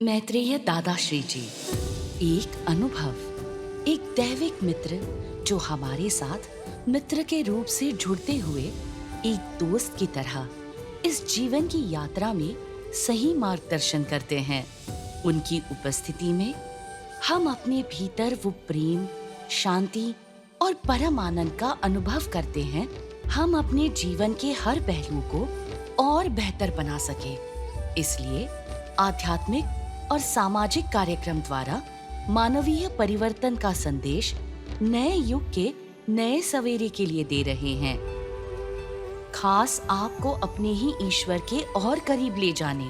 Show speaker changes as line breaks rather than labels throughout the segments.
मैत्रेय दादाश्री जी। एक अनुभव। एक दैविक मित्र जो हमारे साथ मित्र के रूप से जुड़ते हुए एक दोस्त की तरह इस जीवन की यात्रा में सही मार्गदर्शन करते हैं। उनकी उपस्थिति में हम अपने भीतर वो प्रेम, शांति और परम आनंद का अनुभव करते हैं। हम अपने जीवन के हर पहलू को और बेहतर बना सके। इसलिए आध्यात्मिक और सामाजिक कार्यक्रम द्वारा मानवीय परिवर्तन का संदेश नए युग के नए सवेरे के लिए दे रहे हैं। खास आपको अपने ही ईश्वर के और करीब ले जाने,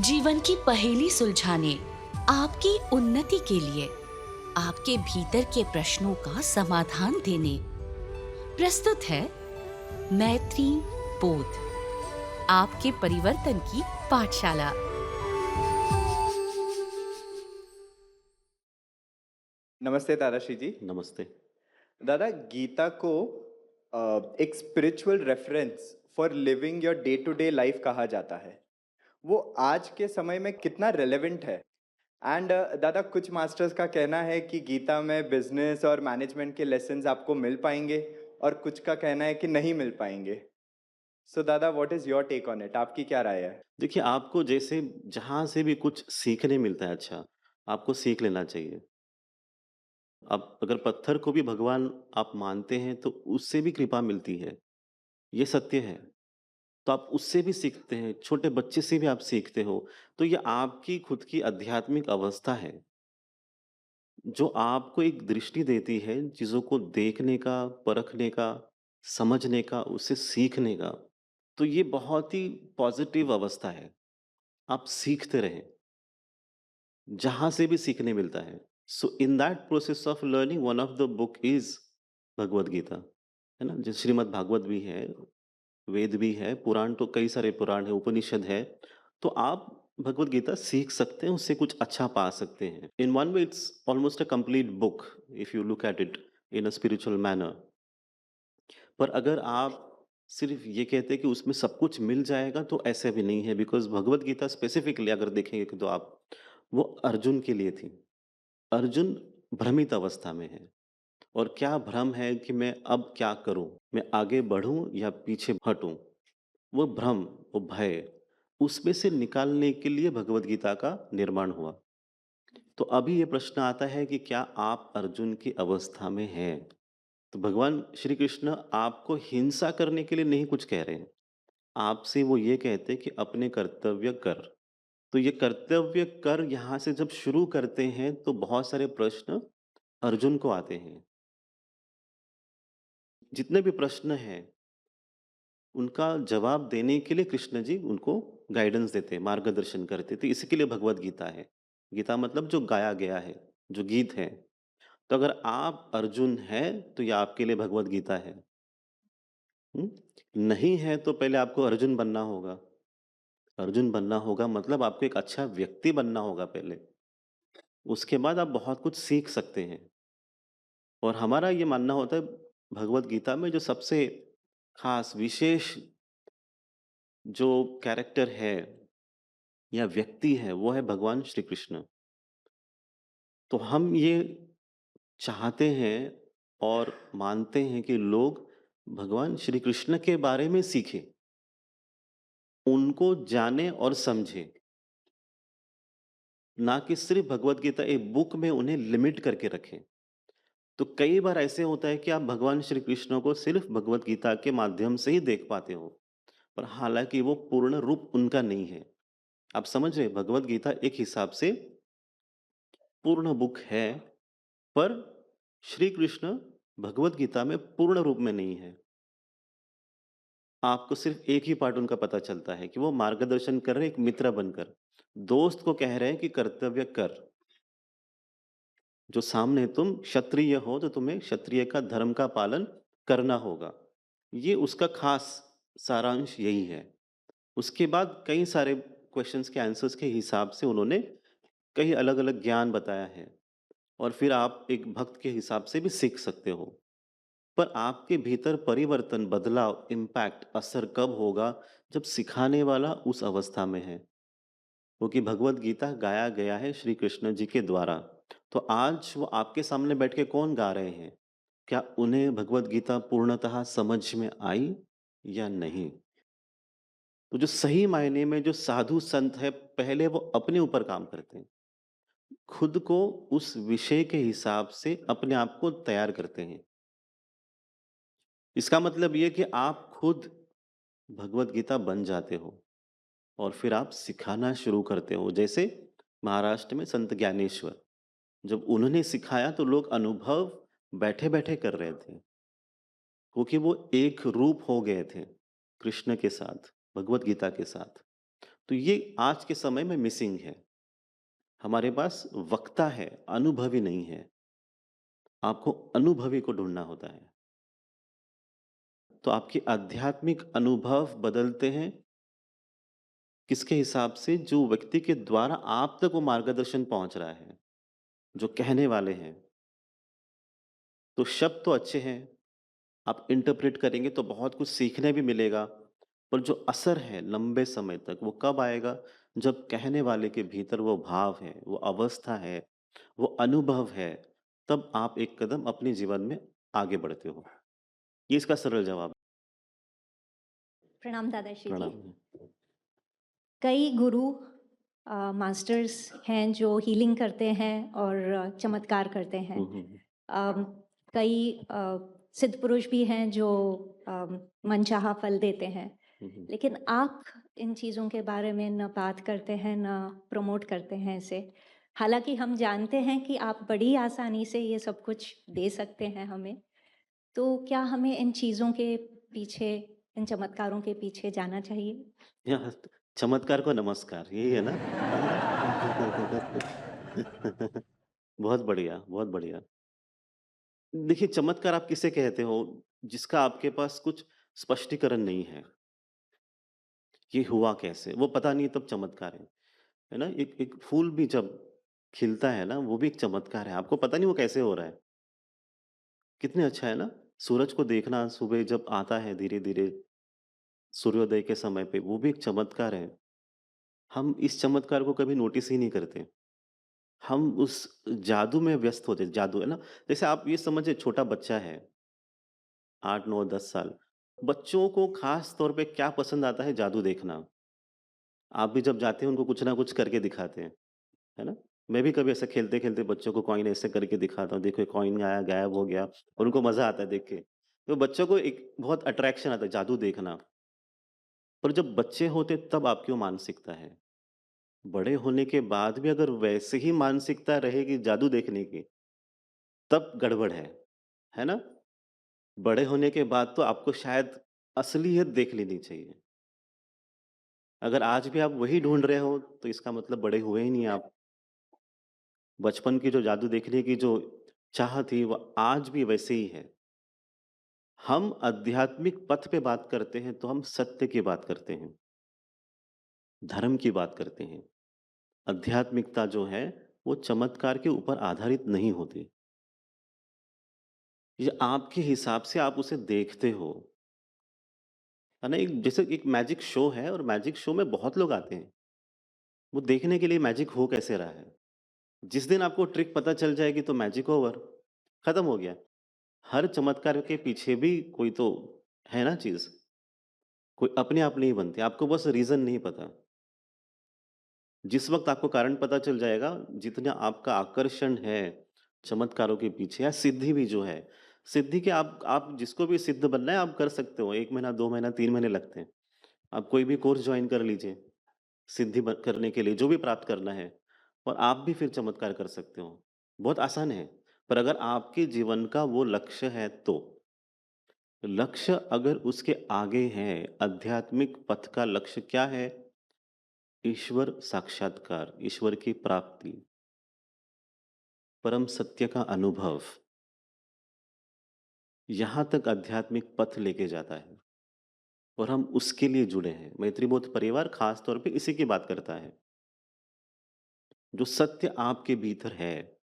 जीवन की पहेली सुलझाने, आपकी उन्नति के लिए, आपके भीतर के प्रश्नों का समाधान देने प्रस्तुत है मैत्री बोध, आपके परिवर्तन की पाठशाला।
नमस्ते दादाश्री जी।
नमस्ते।
दादा, गीता को एक spiritual reference for living your day to day life कहा जाता है। वो आज के समय में कितना रेलेवेंट है? एंड दादा, कुछ मास्टर्स का कहना है कि गीता में बिजनेस और मैनेजमेंट के लेसन्स आपको मिल पाएंगे और कुछ का कहना है कि नहीं मिल पाएंगे। सो दादा, what is your take on it? आपकी क्या राय है?
देखिए, आपको जैसे जहाँ से भी कुछ सीखने मिलता है अच्छा, आपको सीख लेना चाहिए। अब अगर पत्थर को भी भगवान आप मानते हैं, तो उससे भी कृपा मिलती है, ये सत्य है। तो आप उससे भी सीखते हैं, छोटे बच्चे से भी आप सीखते हो, तो ये आपकी खुद की आध्यात्मिक अवस्था है, जो आपको एक दृष्टि देती है चीज़ों को देखने का, परखने का, समझने का, उससे सीखने का। तो ये बहुत ही पॉज़िटिव अवस्था है, आप सीखते रहें। जहाँ से भी सीखने मिलता है। So in that process of learning one of the book is Bhagavad Gita, है ना? जैसे श्रीमद् भागवत भी है, वेद भी है, पुराण तो कई सारे पुराण है, उपनिषद है। तो आप भगवद गीता सीख सकते हैं, उससे कुछ अच्छा पा सकते हैं। In one way it's almost a complete book if you look at it in a spiritual manner. पर अगर आप सिर्फ़ ये कहते हैं कि उसमें सब कुछ मिल जाएगा, तो ऐसा भी नहीं है, बिकॉज़ भगवद गीता स्पेसिफिकली अगर देखेंगे कि तो आप, वो अर्जुन के लिए थी। अर्जुन भ्रमित अवस्था में है और क्या भ्रम है कि मैं अब क्या करूं? मैं आगे बढ़ूं या पीछे हटूं? वो भ्रम, वो भय, उसमें से निकालने के लिए भगवत गीता का निर्माण हुआ। तो अभी ये प्रश्न आता है कि क्या आप अर्जुन की अवस्था में हैं? तो भगवान श्री कृष्ण आपको हिंसा करने के लिए नहीं कुछ कह रहे हैं। आपसे वो ये कहते हैं कि अपने कर्तव्य कर। तो ये कर्तव्य कर यहाँ से जब शुरू करते हैं, तो बहुत सारे प्रश्न अर्जुन को आते हैं। जितने भी प्रश्न हैं, उनका जवाब देने के लिए कृष्ण जी उनको गाइडेंस देते हैं, मार्गदर्शन करते हैं। तो इसी लिए भगवद गीता है। गीता मतलब जो गाया गया है, जो गीत है। तो अगर आप अर्जुन हैं, तो ये आपके लिए भगवद गीता है। हुँ? नहीं है तो पहले आपको अर्जुन बनना होगा। अर्जुन बनना होगा मतलब आपको एक अच्छा व्यक्ति बनना होगा पहले। उसके बाद आप बहुत कुछ सीख सकते हैं। और हमारा ये मानना होता है, भगवद गीता में जो सबसे खास विशेष जो कैरेक्टर है या व्यक्ति है, वो है भगवान श्री कृष्ण। तो हम ये चाहते हैं और मानते हैं कि लोग भगवान श्री कृष्ण के बारे में सीखें, उनको जानें और समझें, ना कि सिर्फ भगवद गीता एक बुक में उन्हें लिमिट करके रखें। तो कई बार ऐसे होता है कि आप भगवान श्री कृष्ण को सिर्फ भगवद गीता के माध्यम से ही देख पाते हो, पर हालांकि वो पूर्ण रूप उनका नहीं है। आप समझ रहे हैं, भगवद गीता एक हिसाब से पूर्ण बुक है, पर श्री कृष्ण भगवद गीता में पूर्ण रूप में नहीं है। आपको सिर्फ एक ही पार्ट उनका पता चलता है कि वो मार्गदर्शन कर रहे हैं एक मित्र बनकर। दोस्त को कह रहे हैं कि कर्तव्य कर। जो सामने तुम क्षत्रिय हो, तो तुम्हें क्षत्रिय का धर्म का पालन करना होगा। ये उसका खास सारांश यही है। उसके बाद कई सारे क्वेश्चंस के आंसर्स के हिसाब से उन्होंने कई अलग-अलग ज्ञान बताया है और फिर आप एक भक्त के हिसाब से भी सीख सकते हो। पर आपके भीतर परिवर्तन, बदलाव, इम्पैक्ट, असर कब होगा? जब सिखाने वाला उस अवस्था में है। वो कि भगवत गीता गाया गया है श्री कृष्ण जी के द्वारा। तो आज वो आपके सामने बैठ के कौन गा रहे हैं? क्या उन्हें भगवत गीता पूर्णतः समझ में आई या नहीं? तो जो सही मायने में जो साधु संत है, पहले वो अपने ऊपर काम करते हैं। खुद को उस विषय के हिसाब से अपने आप को तैयार करते हैं। इसका मतलब ये कि आप खुद भगवत गीता बन जाते हो और फिर आप सिखाना शुरू करते हो। जैसे महाराष्ट्र में संत ज्ञानेश्वर, जब उन्होंने सिखाया तो लोग अनुभव बैठे-बैठे कर रहे थे, क्योंकि वो एक रूप हो गए थे कृष्ण के साथ, भगवत गीता के साथ। तो ये आज के समय में मिसिंग है। हमारे पास वक्ता है, अनुभवी नहीं है। आपको अनुभवी को ढूँढना होता है। तो आपके आध्यात्मिक अनुभव बदलते हैं किसके हिसाब से? जो व्यक्ति के द्वारा आप तक वो मार्गदर्शन पहुँच रहा है, जो कहने वाले हैं। तो शब्द तो अच्छे हैं, आप इंटरप्रेट करेंगे तो बहुत कुछ सीखने भी मिलेगा, पर जो असर है लंबे समय तक वो कब आएगा? जब कहने वाले के भीतर वो भाव है, वो अवस्था है, वो अनुभव है, तब आप एक कदम अपने जीवन में आगे बढ़ते हो। ये इसका सरल जवाब है।
प्रणाम दादाश्री जी।
प्रणाम।
कई गुरु मास्टर्स हैं जो हीलिंग करते हैं और चमत्कार करते हैं।
हुँ, हुँ,
अम, कई सिद्ध पुरुष भी हैं जो मनचाहा फल देते हैं,
हुँ, हुँ।
लेकिन आप इन चीज़ों के बारे में न बात करते हैं न प्रमोट करते हैं इसे। हालांकि हम जानते हैं कि आप बड़ी आसानी से ये सब कुछ दे सकते हैं हमें। तो क्या हमें इन चीज़ों के पीछे, इन चमत्कारों के पीछे जाना चाहिए?
यहाँ चमत्कार को नमस्कार, यही है ना? बहुत बढ़िया, बहुत बढ़िया। देखिए, चमत्कार आप किसे कहते हो? जिसका आपके पास कुछ स्पष्टीकरण नहीं है। ये हुआ कैसे? वो पता नहीं तब चमत्कार है ना? एक एक फूल भी जब खिलता है ना, वो भी एक चमत्कार है। आपको पता नहीं वो कैसे हो रहा है। कितने अच्छा है ना? सूरज को देखना सुबह जब आता है धीरे-धीरे सूर्योदय के समय पे, वो भी एक चमत्कार है। हम इस चमत्कार को कभी नोटिस ही नहीं करते। हम उस जादू में व्यस्त होते जादू है ना? जैसे आप ये समझिए छोटा बच्चा है, 8, 9, 10 साल। बच्चों को ख़ास तौर पे क्या पसंद आता है? जादू देखना। आप भी जब जाते हैं उनको कुछ ना कुछ करके दिखाते हैं, है ना? मैं भी कभी ऐसे खेलते-खेलते बच्चों को कॉइन ऐसे करके दिखाता हूँ, देखो ये कॉइन आया, गायब हो गया और उनको मज़ा आता है देख के। तो बच्चों को एक बहुत अट्रैक्शन आता है जादू देखना। पर जब बच्चे होते तब आपकी वो मानसिकता है। बड़े होने के बाद भी अगर वैसे ही मानसिकता रहेगी जादू देखने की, तब गड़बड़ है ना? बड़े होने के बाद तो आपको शायद असलियत देख लेनी चाहिए। अगर आज भी आप वही ढूँढ रहे हो, तो इसका मतलब बड़े हुए ही नहीं आप। बचपन की जो जादू देखने की जो चाह थी, वो आज भी वैसे ही है। हम आध्यात्मिक पथ पे बात करते हैं, तो हम सत्य की बात करते हैं, धर्म की बात करते हैं। आध्यात्मिकता जो है, वो चमत्कार के ऊपर आधारित नहीं होती। ये आपके हिसाब से आप उसे देखते हो, है ना? एक जैसे एक मैजिक शो है और मैजिक शो में बहुत लोग आते हैं। वो देखने के लिए मैजिक हो कैसे रहा है। जिस दिन आपको ट्रिक पता चल जाएगी तो मैजिक ओवर, खत्म हो गया। हर चमत्कार के पीछे भी कोई तो है ना चीज़, कोई अपने आप नहीं बनती, आपको बस रीज़न नहीं पता। जिस वक़्त आपको कारण पता चल जाएगा, जितना आपका आकर्षण है चमत्कारों के पीछे या सिद्धि भी जो है, सिद्धि के आप जिसको भी सिद्ध बनना है आप कर सकते हो। 1 महीना, 2 महीना, 3 महीने लगते हैं। आप कोई भी कोर्स जॉइन कर लीजिए, सिद्धि ब करने के लिए जो भी प्राप्त करना है और आप भी फिर चमत्कार कर सकते हो। बहुत आसान है, पर अगर आपके जीवन का वो लक्ष्य है तो। लक्ष्य अगर उसके आगे है, आध्यात्मिक पथ का लक्ष्य क्या है? ईश्वर साक्षात्कार, ईश्वर की प्राप्ति, परम सत्य का अनुभव, यहाँ तक आध्यात्मिक पथ लेके जाता है और हम उसके लिए जुड़े हैं। मैत्री बोध परिवार खास तौर पे इसी की बात करता है। जो सत्य आपके भीतर है,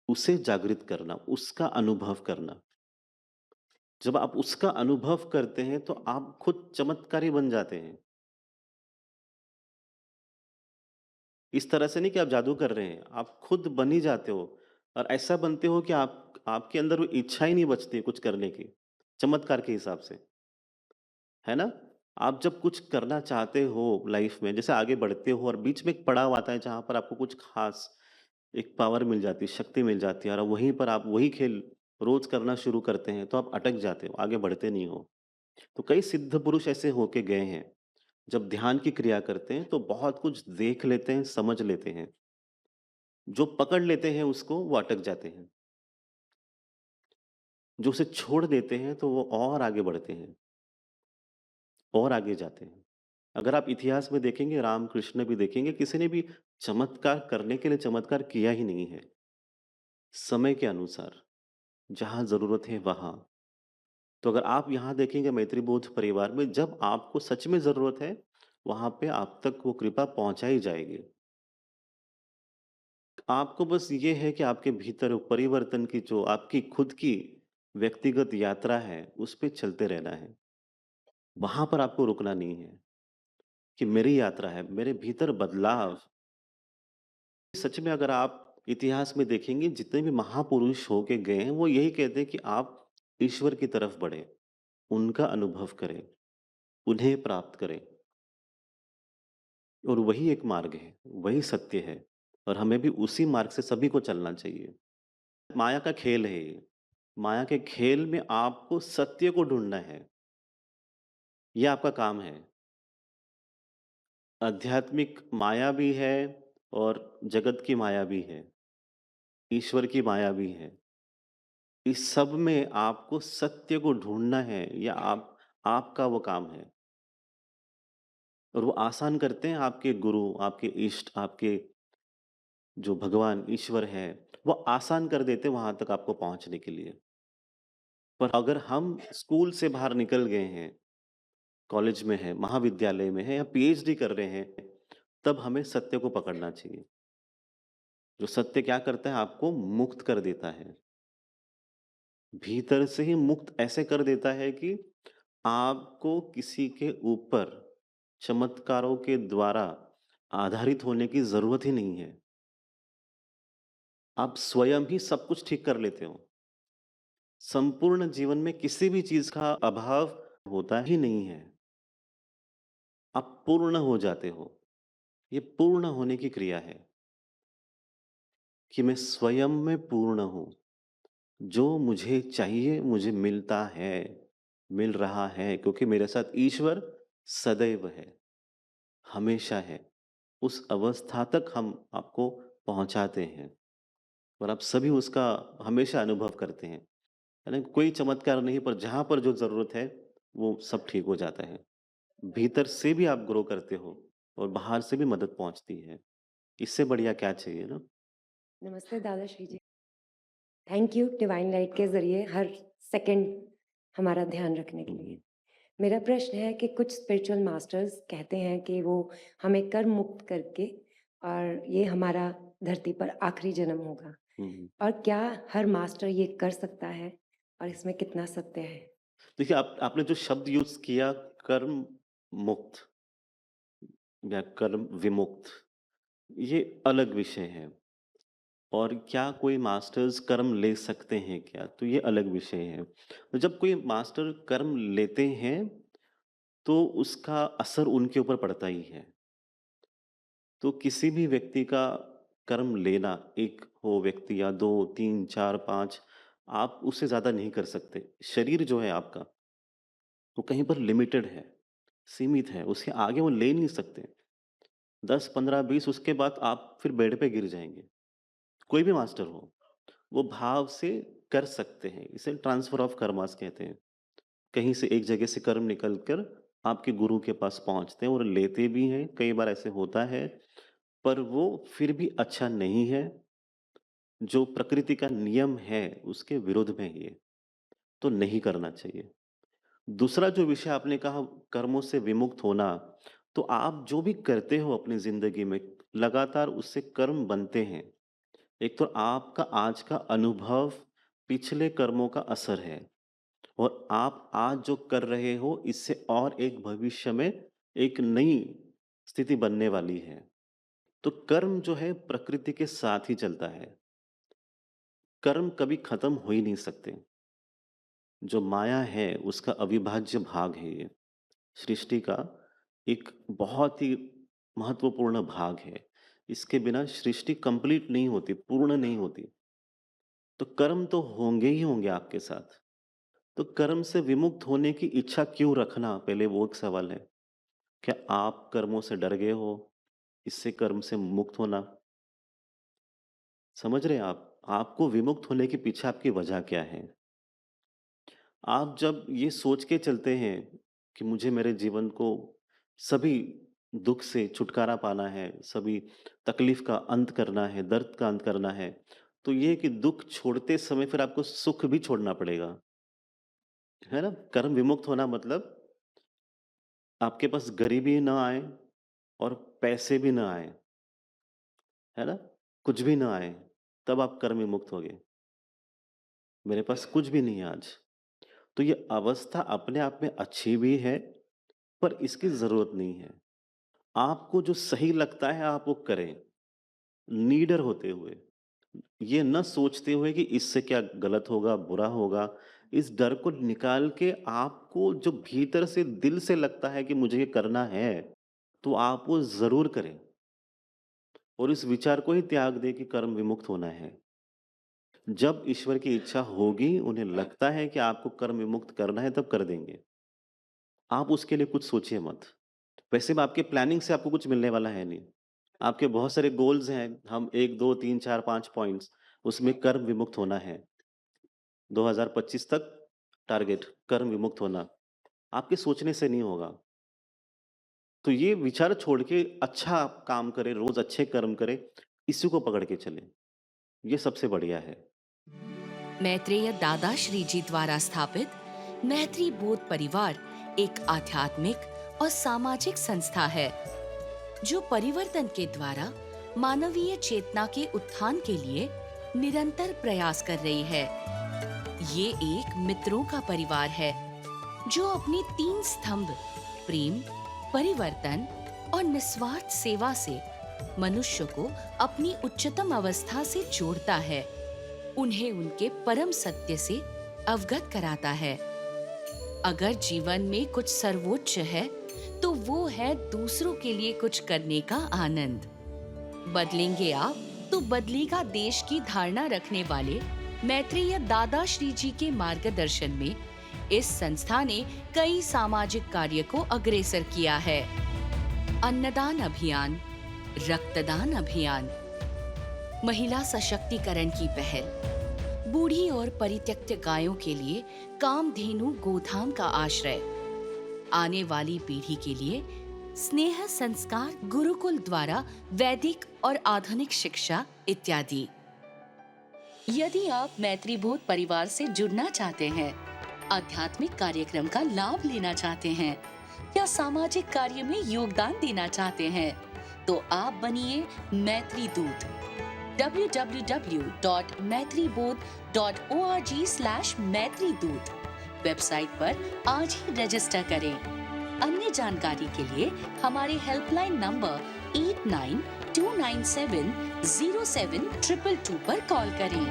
उसे जागृत करना, उसका अनुभव करना। जब आप उसका अनुभव करते हैं, तो आप खुद चमत्कारी बन जाते हैं। इस तरह से नहीं कि आप जादू कर रहे हैं, आप खुद बन ही जाते हो और ऐसा बनते हो कि आप आपके अंदर वो इच्छा ही नहीं बचती कुछ करने की, चमत्कार के हिसाब से, है ना? आप जब कुछ करना चाहते हो लाइफ में, जैसे आगे बढ़ते हो और बीच में एक पड़ाव आता है जहाँ पर आपको कुछ खास एक पावर मिल जाती है, शक्ति मिल जाती है और वहीं पर आप वही खेल रोज़ करना शुरू करते हैं, तो आप अटक जाते हो, आगे बढ़ते नहीं हो। तो कई सिद्ध पुरुष ऐसे होके गए हैं, जब ध्यान की क्रिया करते हैं, तो बहुत कुछ देख लेते हैं, समझ लेते हैं। जो पकड़ लेते हैं उसको, वो अटक जाते हैं। जो उसे छोड़ देते हैं, तो वो और आगे बढ़ते हैं, और आगे जाते हैं। अगर आप इतिहास में देखेंगे, रामकृष्ण भी देखेंगे, किसी ने भी चमत्कार करने के लिए चमत्कार किया ही नहीं है। समय के अनुसार, जहाँ ज़रूरत है वहाँ। तो अगर आप यहाँ देखेंगे मैत्री बोध परिवार में, जब आपको सच में ज़रूरत है, वहाँ पे आप तक वो कृपा पहुँचाई जाएगी। आपको बस ये है कि आपके भीतर परिवर्तन की जो आपकी खुद की व्यक्तिगत यात्रा है, उस पे चलते रहना है। वहाँ पर आपको रुकना नहीं है कि मेरी यात्रा है, मेरे भीतर बदलाव। सच में अगर आप इतिहास में देखेंगे, जितने भी महापुरुष होके गए हैं, वो यही कहते हैं कि आप ईश्वर की तरफ बढ़ें, उनका अनुभव करें, उन्हें प्राप्त करें और वही एक मार्ग है, वही सत्य है और हमें भी उसी मार्ग से सभी को चलना चाहिए। माया का खेल है ये। माया के खेल में आपको सत्य को ढूँढना है, ये आपका काम है। आध्यात्मिक माया भी है और जगत की माया भी है, ईश्वर की माया भी है। इस सब में आपको सत्य को ढूँढना है, या आपका वो काम है और वो आसान करते हैं आपके गुरु, आपके इष्ट, आपके जो भगवान ईश्वर है, वो आसान कर देते हैं वहाँ तक आपको पहुँचने के लिए। पर अगर हम स्कूल से बाहर निकल गए हैं, कॉलेज में हैं, महाविद्यालय में हैं या पीएचडी कर रहे हैं, तब हमें सत्य को पकड़ना चाहिए। जो सत्य क्या करता है, आपको मुक्त कर देता है। भीतर से ही मुक्त ऐसे कर देता है कि आपको किसी के ऊपर चमत्कारों के द्वारा आधारित होने की ज़रूरत ही नहीं है। आप स्वयं ही सब कुछ ठीक कर लेते हो। संपूर्ण जीवन में किसी भी चीज़ का अभाव होता ही नहीं है। आप पूर्ण हो जाते हो। ये पूर्ण होने की क्रिया है कि मैं स्वयं में पूर्ण हूँ। जो मुझे चाहिए मुझे मिलता है, मिल रहा है, क्योंकि मेरे साथ ईश्वर सदैव है, हमेशा है। उस अवस्था तक हम आपको पहुँचाते हैं और आप सभी उसका हमेशा अनुभव करते हैं। है ना? कोई चमत्कार नहीं, पर जहाँ पर जो ज़रूरत है, वो सब ठीक हो जाता है। भीतर से भी आप ग्रो करते हो और बाहर से भी मदद पहुँचती है। इससे बढ़िया क्या चाहिए ना?
नमस्ते दादाश्री जी। थैंक यू डिवाइन लाइट के ज़रिए हर सेकंड हमारा ध्यान रखने के लिए।
हुँ,
मेरा प्रश्न है कि कुछ स्पिरिचुअल मास्टर्स कहते हैं कि वो हमें कर्म मुक्त करके और ये हमारा धरती पर आखिरी जन्म होगा।
हुँ।
और क्या हर मास्टर ये कर सकता है और इसमें कितना सत्य है?
देखिए, आपने जो शब्द यूज़ किया, कर्म मुक्त या कर्म विमुक्त, ये अलग विषय है। और क्या कोई मास्टर्स कर्म ले सकते हैं क्या? तो ये अलग विषय है। तो जब कोई मास्टर कर्म लेते हैं, तो उसका असर उनके ऊपर पड़ता ही है। तो किसी भी व्यक्ति का कर्म लेना, एक हो व्यक्ति या 2, 3, 4, 5, आप उससे ज़्यादा नहीं कर सकते। शरीर जो है आपका, वो कहीं पर लिमिटेड है, सीमित है, उसके आगे वो ले नहीं सकते। 10, 15, 20, उसके बाद आप फिर बेड पे गिर जाएँगे। कोई भी मास्टर हो, वो भाव से कर सकते हैं। इसे ट्रांसफर ऑफ कर्मास कहते हैं। कहीं से एक जगह से कर्म निकल कर आपके गुरु के पास पहुँचते हैं और लेते भी हैं, कई बार ऐसे होता है, पर वो फिर भी अच्छा नहीं है। जो प्रकृति का नियम है, उसके विरुद्ध में है ये, तो नहीं करना चाहिए। दूसरा जो विषय आपने कहा, कर्मों से विमुक्त होना, तो आप जो भी करते हो अपनी ज़िंदगी में, लगातार उससे कर्म बनते हैं। एक तो आपका आज का अनुभव पिछले कर्मों का असर है और आप आज जो कर रहे हो, इससे और एक भविष्य में एक नई स्थिति बनने वाली है। तो कर्म जो है प्रकृति के साथ ही चलता है। कर्म कभी खत्म हो ही नहीं सकते। जो माया है उसका अविभाज्य भाग है ये। सृष्टि का एक बहुत ही महत्वपूर्ण भाग है। इसके बिना सृष्टि कंप्लीट नहीं होती, पूर्ण नहीं होती। तो कर्म तो होंगे ही होंगे आपके साथ। तो कर्म से विमुक्त होने की इच्छा क्यों रखना? पहले वो एक सवाल है। क्या आप कर्मों से डर गए हो? इससे कर्म से मुक्त होना? समझ रहे हैं आप? आपको विमुक्त होने के पीछे आपकी वजह क्या है? आप जब ये सोच के चलते हैं कि मुझे मेरे जीवन को सभी दुख से छुटकारा पाना है, सभी तकलीफ का अंत करना है, दर्द का अंत करना है, तो ये है कि दुख छोड़ते समय फिर आपको सुख भी छोड़ना पड़ेगा, है ना? कर्म विमुक्त होना मतलब आपके पास गरीबी ना आए और पैसे भी ना आए, है ना? कुछ भी ना आए, तब आप कर्म विमुक्त होगे। मेरे पास कुछ भी नहीं है आज। तो ये अवस्था अपने आप में अच्छी भी है, पर इसकी ज़रूरत नहीं है। आपको जो सही लगता है आप वो करें, नीडर होते हुए। ये ना सोचते हुए कि इससे क्या गलत होगा, बुरा होगा, इस डर को निकाल के आपको जो भीतर से दिल से लगता है कि मुझे ये करना है, तो आप वो ज़रूर करें। और इस विचार को ही त्याग दें कि कर्म विमुक्त होना है। जब ईश्वर की इच्छा होगी, उन्हें लगता है कि आपको कर्म विमुक्त करना है, तब कर देंगे। आप उसके लिए कुछ सोचिए मत। वैसे भी आपके प्लानिंग से आपको कुछ मिलने वाला है नहीं। आपके बहुत सारे गोल्स हैं, हम 1, 2, 3, 4, 5 पॉइंट्स, उसमें कर्म विमुक्त होना है। 2025 तक टारगेट कर्म विमुक्त होना। आपके सोचने से नहीं होगा। तो ये विचार छोड़ के अच्छा काम करें, रोज़ अच्छे कर्म करें, इसी को पकड़ के चलें। ये सबसे बढ़िया है।
मैत्रेय दादा श्री जी द्वारा स्थापित मैत्री बोध परिवार एक आध्यात्मिक और सामाजिक संस्था है जो परिवर्तन के द्वारा मानवीय चेतना के उत्थान के लिए निरंतर प्रयास कर रही है। ये एक मित्रों का परिवार है जो अपनी 3 स्तंभ प्रेम, परिवर्तन और निस्वार्थ सेवा से मनुष्य को अपनी उच्चतम अवस्था से जोड़ता है, उन्हें उनके परम सत्य से अवगत कराता है। अगर जीवन में कुछ सर्वोच्च है तो वो है दूसरों के लिए कुछ करने का आनंद। बदलेंगे आप तो बदलेगा देश की धारणा रखने वाले मैत्रेय दादा श्री जी के मार्गदर्शन में इस संस्था ने कई सामाजिक कार्य को अग्रसर किया है। अन्नदान अभियान, रक्तदान अभियान, महिला सशक्तिकरण की पहल, बूढ़ी और परित्यक्त गायों के लिए कामधेनु गोधाम का आश्रय, आने वाली पीढ़ी के लिए स्नेह संस्कार गुरुकुल द्वारा वैदिक और आधुनिक शिक्षा इत्यादि। यदि आप मैत्री बोध परिवार से जुड़ना चाहते हैं, आध्यात्मिक कार्यक्रम का लाभ लेना चाहते हैं या सामाजिक कार्य में योगदान देना चाहते हैं, तो आप बनिए मैत्री दूत। www.maitribodh.org/मैत्रीदूत वेबसाइट पर आज ही रजिस्टर करें। अन्य जानकारी के लिए हमारे हेल्पलाइन नंबर 8929707222 पर कॉल करें।